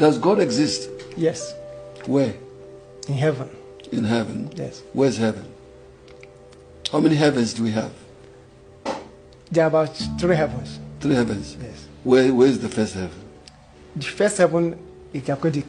Does God exist? Yes. Where? In heaven. In heaven? Yes. Where's heaven? How many heavens do we have? There are about 3 heavens. 3 heavens? Yes. Where is the first heaven? The first heaven, you can call it,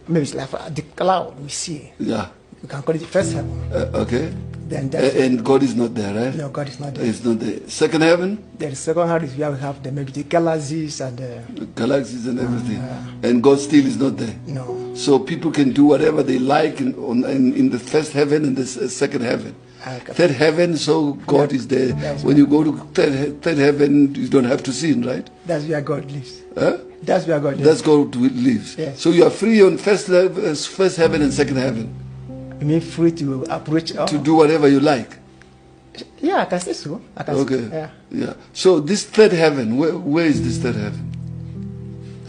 maybe it's like the cloud we see. Yeah. You can call it the first heaven. Okay. Then And God is not there, right? no, God is not there. It's not there. Second heaven? The second heaven is where we have maybe the galaxies and Galaxies and everything. And God still is not there. no. So people can do whatever they like in the first heaven and the second heaven. Okay. Third heaven, so God is there. That's When you go to third heaven, you don't have to sin, right? That's where God lives. Huh? That's where God lives. That's God lives. Yes. So you are free on first heaven and second heaven You mean free to approach? to do whatever you like. Yeah, I can say so. I can Okay. say, yeah. Yeah. So this third heaven, where is this third heaven?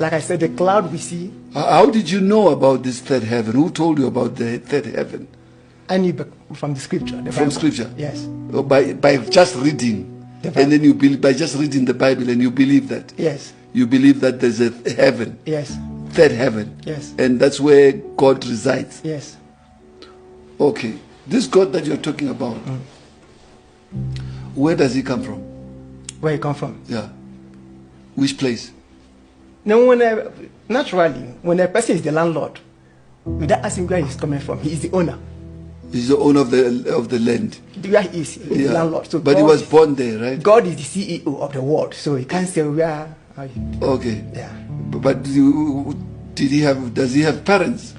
Like I said, the cloud we see, How did you know about this third heaven? Who told you about the third heaven? I knew from the scripture. The From Bible. scripture? Yes. Or by just reading. The Bible. And then you believe, by just reading the Bible and you believe that. Yes. You believe that there's a heaven, Yes. third heaven. Yes. And that's where God resides. Yes. Okay. This God that you're talking about, where does he come from? Where you come from? Yeah. Which place? Now, naturally, when a person is the landlord, without asking where he's coming from, he is the owner. He's the owner of the land. Where he is, he's the landlord. So But he God was born there, right? God is the CEO of the world, so he can't say where. Okay. Yeah. But does he have parents?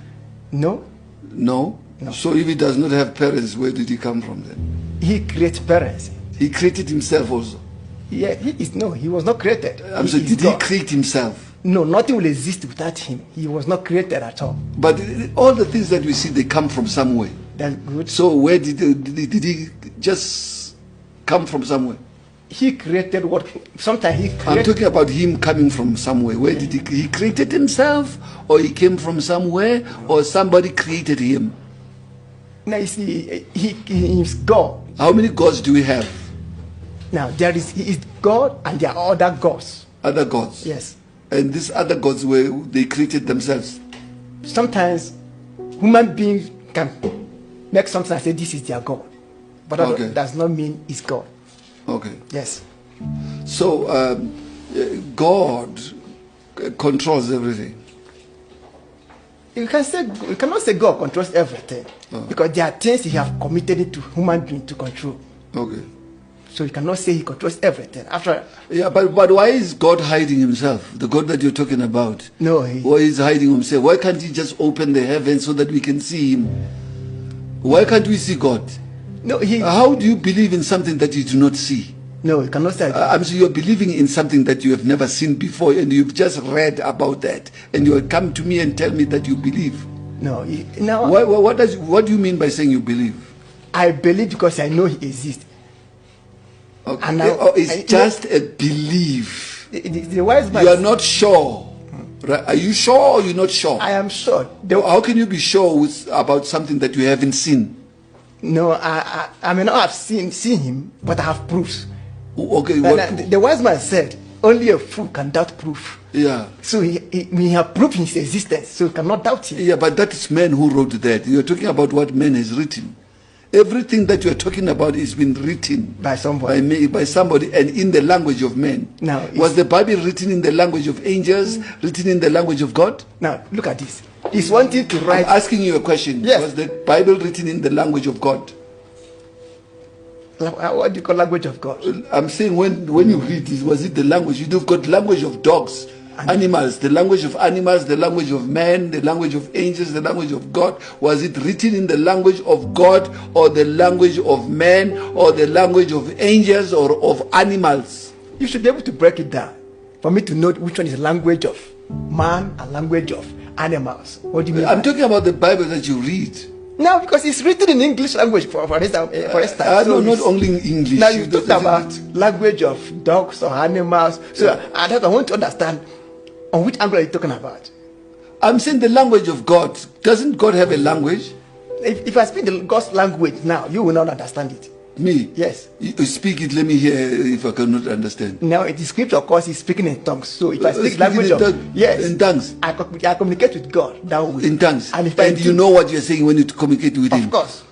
No, No? No. So if he does not have parents, where did he come from then? he creates parents. He created himself also. Yeah, he was not created. I'm sorry, is did he God. create himself? No, nothing will exist without him. He was not created at all. But all the things that we see, they come from somewhere. That's good. So where did he just come from somewhere? He created what? Sometimes he I'm created. talking about him coming from somewhere. Where did he created himself, or he came from somewhere, or somebody created him? Now you see, he is God. How many gods do we have? Now he is God, and there are other gods. Other gods. Yes. And these other gods were they created themselves. Sometimes human beings can make something and say this is their God, but that Okay. does not mean it's God. Okay. Yes. So God controls everything. You cannot say God controls everything because there are things He have committed it to human being to control. Okay. So you cannot say He controls everything. After Yeah, but why is God hiding himself? The God that you're talking about. no, Why is hiding himself? Why can't he just open the heavens so that we can see him? Why can't we see God? no, How do you believe in something that you do not see? no, you cannot say. I'm saying you're believing in something that you have never seen before and you've just read about that and you come to me and tell me that you believe. No, now What do you mean by saying you believe? I believe because I know He exists. Okay. And now- Oh, it's just a belief. The wise man. You are not sure. Right? Are you sure or you're not sure? I am sure. How can you be sure about something that you haven't seen? No, I may not have seen Him, but I have proofs. Okay, The wise man said, "Only a fool can doubt proof." yeah. So we have proof in His existence, so we cannot doubt Him. Yeah, but that is man who wrote that. You're talking about what man has written. Everything that you're talking about is been written By somebody. by somebody, and in the language of men. Now, Was the Bible written in the language of angels, written in the language of God? Now look at this. He's wanting to I'm write. asking you a question. Yes. Was the Bible written in the language of God? What do you call language of God? I'm saying when you read this, was it the language? You've got language of dogs, animals, the language of animals, the language of man, the language of angels, the language of God. Was it written in the language of God or the language of man or the language of angels or of animals? You should be able to break it down for me to know which one is language of man and language of animals. What do you mean? I'm talking about the Bible that you read. Now, because it's written in English language, for instance. No, not only in English. Now you talked about language of dogs or animals. So I want to understand on which angle are you talking about? I'm saying the language of God. Doesn't God have a language? If I speak the God's language now, you will not understand it. Me? Yes. You speak it, let me hear if I cannot understand. Now, in the scripture, of course, he's speaking in tongues. So if I speak Speaking language in of tongue- yes, in tongues. I communicate with God that way. In tongues. And if And you know what you're saying when you communicate with him. of course,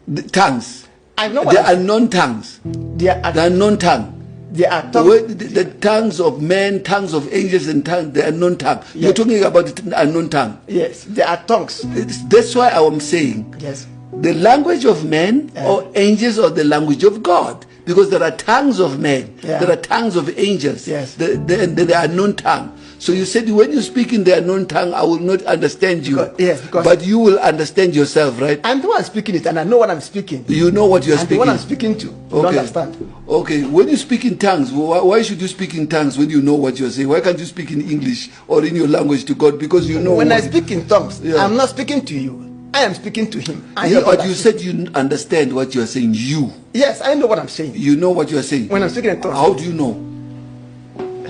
The tongues. I know what The unknown tongues. there are. The unknown tongue. There are The, tongues. way, the tongues of men, tongues of angels, and tongues, the unknown tongue. You're Yes. talking about the unknown tongue. Yes, there are tongues. That's why I am saying Yes. the language of men or angels or the language of God. Because there are tongues of men, Yeah. there are tongues of angels, Yes. the unknown tongue. So you said when you speak in the unknown tongue, I will not understand you. Because but you will understand yourself, right? I'm the one speaking it, and I know what I'm speaking. You know what you're I'm the speaking. one I'm speaking to. You Okay. understand? Okay. When you speak in tongues, why should you speak in tongues when you know what you're saying? Why can't you speak in English or in your language to God? Because you know. When I what- speak in tongues, Yeah. I'm not speaking to you. I am speaking to him. I Yeah, know but what you I'm said you understand what you're saying. You Yes, I know what I'm saying. know what you're saying. When I'm speaking in tongues, How do you know?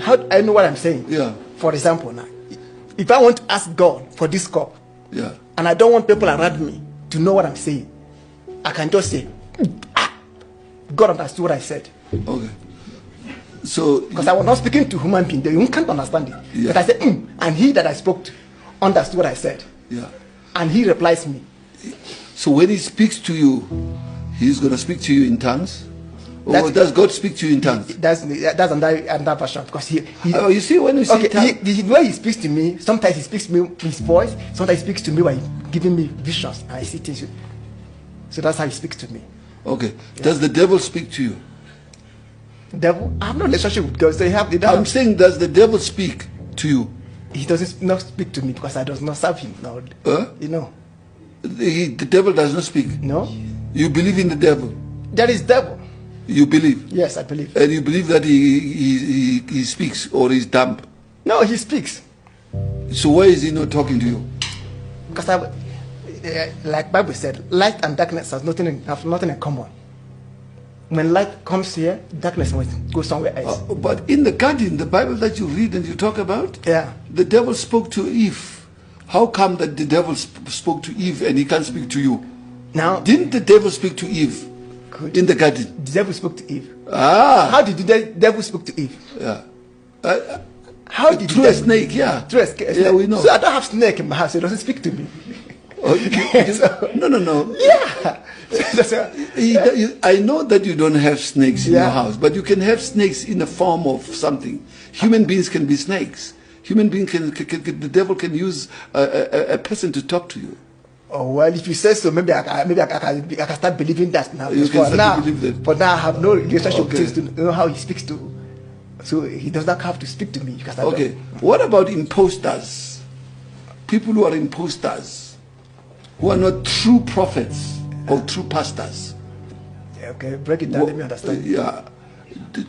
how do I know what I'm saying? Yeah. For example, now, if I want to ask God for this cup, Yeah. and I don't want people around me to know what I'm saying, I can just say, ah, God understood what I said. Okay. So Because I was not speaking to human being. You can't understand it. Yeah. But I said, and he that I spoke to understood what I said. yeah. And he replies me. So when he speaks to you, he's gonna speak to you in tongues. Or That's- does God speak to you in tongues? That's another version. Because he Oh, you see when you see okay, tongues. the way he speaks to me, sometimes he speaks to me with his voice, sometimes he speaks to me by giving me visions. And I see things. So that's how he speaks to me. Okay. Does the devil speak to you? Devil, I have no relationship with God. So I'm saying, does the devil speak to you? he doesn't not speak to me because I does not serve him. No, Huh? you know, The devil does not speak. no. You believe in the devil. There is devil. You believe. Yes, I believe. And you believe that he speaks or he's dumb. No, he speaks. So why is he not talking to you? Because like Bible said, light and darkness have nothing in common. When light comes here, darkness must go somewhere else. But in the garden, the Bible that you read and you talk about, Yeah. the devil spoke to Eve. How come that the devil spoke to Eve and he can't speak to you? Now, Didn't the devil speak to Eve good. in the garden? The devil spoke to Eve. Ah, How did the devil speak to Eve? yeah. How did Through the a devil- snake, yeah. Through a snake. Yeah, we know. So I don't have snake in my house. So it doesn't speak to me. So- No. Yeah. So- I know that you don't have snakes in Yeah. your house, but you can have snakes in the form of something. Human beings can be snakes. Human beings the devil can use a person to talk to you. Oh well, if you say so, maybe I can start believing that now. You can For start now, to believe that. But now I have no relationship Okay. with him to know how he speaks to. So he does not have to speak to me. You can start. Okay. What about imposters? People who are imposters, who are not true prophets or true pastors. Yeah, okay, break it down. Let me understand. Yeah.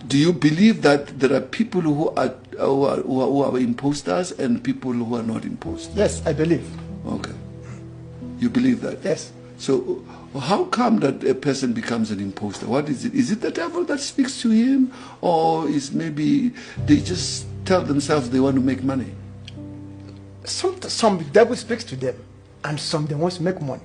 Do you believe that there are people who are imposters and people who are not imposters? Yes, I believe. Okay. You believe that? Yes. So how come that a person becomes an imposter? What is it? Is it the devil that speaks to him, or is maybe they just tell themselves they want to make money? Some devil speaks to them, and some they want to make money.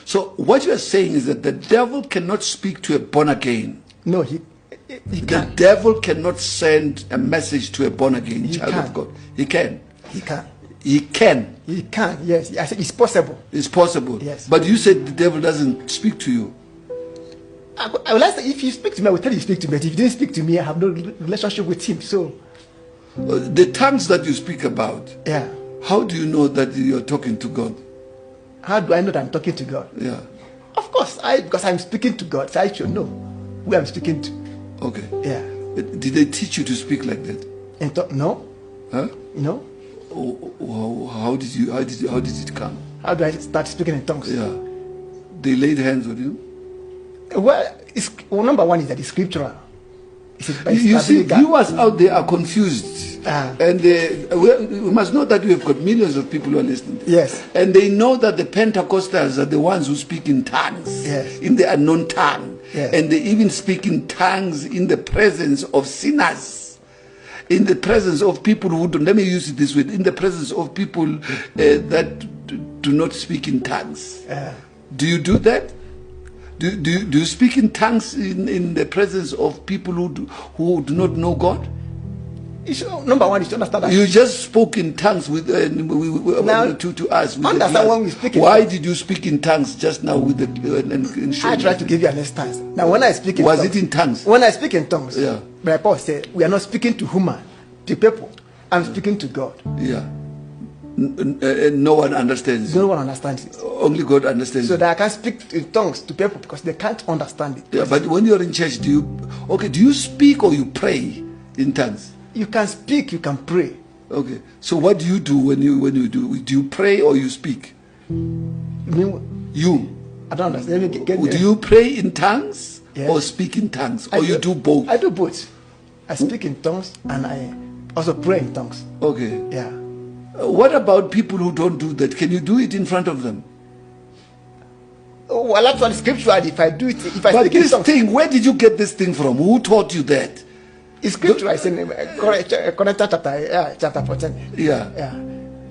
So what you are saying is that the devil cannot speak to a born again. No, he The can. devil cannot send a message to a born again He child can. of God. He can. He can. He can. He can. Yes, I said it's possible. It's possible. Yes. But you said the devil doesn't speak to you. I will ask if you speak to me, I will tell you speak to me. But if you didn't speak to me, I have no relationship with him. So The tongues that you speak about, yeah, how do you know that you're talking to God? how do I know that I'm talking to God? Yeah. Of course, because I'm speaking to God, so I should know who I'm speaking to. Okay. Yeah. Did they teach you to speak like that? And no, Huh? no. How did it come? How do I start speaking in tongues? Yeah. They laid hands on you. Well, number one is that it's scriptural. It's by You see, stability. viewers out there are confused. And we must know that we have got millions of people who are listening. Yes. And they know that the Pentecostals are the ones who speak in tongues, Yes. in the unknown tongue. Yes. And they even speak in tongues in the presence of sinners, in the presence of people who don't, let me use it this way, in the presence of people that do not speak in tongues. Do you do that? Do you speak in tongues in the presence of people who do not know God? Number one, you should understand that. You just spoke in tongues with Now, to us. With understand when we speak in Why tongues. did you speak in tongues just now with the I try to give you an instance. Now, when I speak in Was tongues, it in tongues? When I speak in tongues, Yeah. Brother Paul said, we are not speaking to human, to people. I'm speaking to God. Yeah. No one understands. No one understands it. Only God understands. So that I can speak in tongues to people because they can't understand it. Yeah, but when you're in church, do you speak or you pray in tongues? You can speak, you can pray. Okay. So what do you do when you do? Do you pray or you speak? I mean, You. I don't understand. Let me get Do you pray in tongues Yes. or speak in tongues? I Or you do both? I do both. I speak in tongues and I also pray in tongues. Okay. Yeah. What about people who don't do that? Can you do it in front of them? Oh, well, actually, scripturally, if I do it, if I But speak in this tongues, thing, where did you get this thing from? Who taught you that? it's scripture. It's in Corinthians chapter 14. Yeah. Yeah.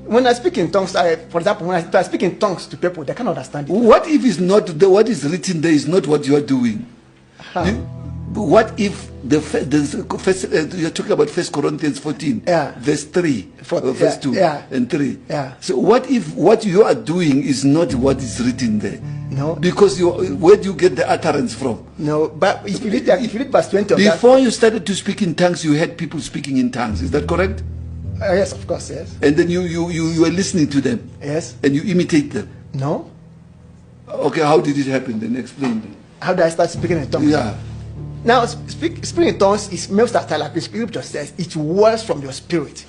When I speak in tongues, for example, when I speak in tongues to people, they cannot understand it. What if it's not what is written there is not what you are doing? How? What if you're talking about 1 Corinthians 14, Yeah. verse 3, For- verse yeah, 2 yeah. and 3? Yeah. So what if what you are doing is not what is written there? No. Because where do you get the utterance from? No, but if you read verse 20 of that, Before you started to speak in tongues, you had people speaking in tongues. Is that correct? yes, of course, yes. And then you were listening to them Yes. and you imitate them. No. Okay, how did it happen? Then explain. How do I start speaking in tongues? Yeah. Now, speaking in tongues is most of the time, like the scripture says, it was from your spirit.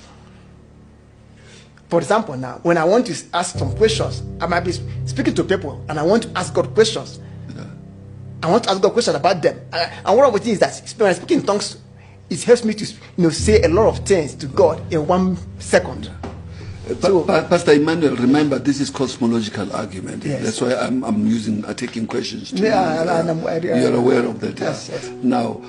For example, now, when I want to ask some questions, I might be speaking to people and I want to ask God questions. I want to ask God questions about them. And one of the things is that when I speak in tongues, it helps me to say a lot of things to God in 1 second. So- Pastor Emmanuel, remember this is cosmological argument. Yes. That's why I'm taking questions. To Yeah, you. and I'm- You're aware of that. Yes, Yeah. yes. Now.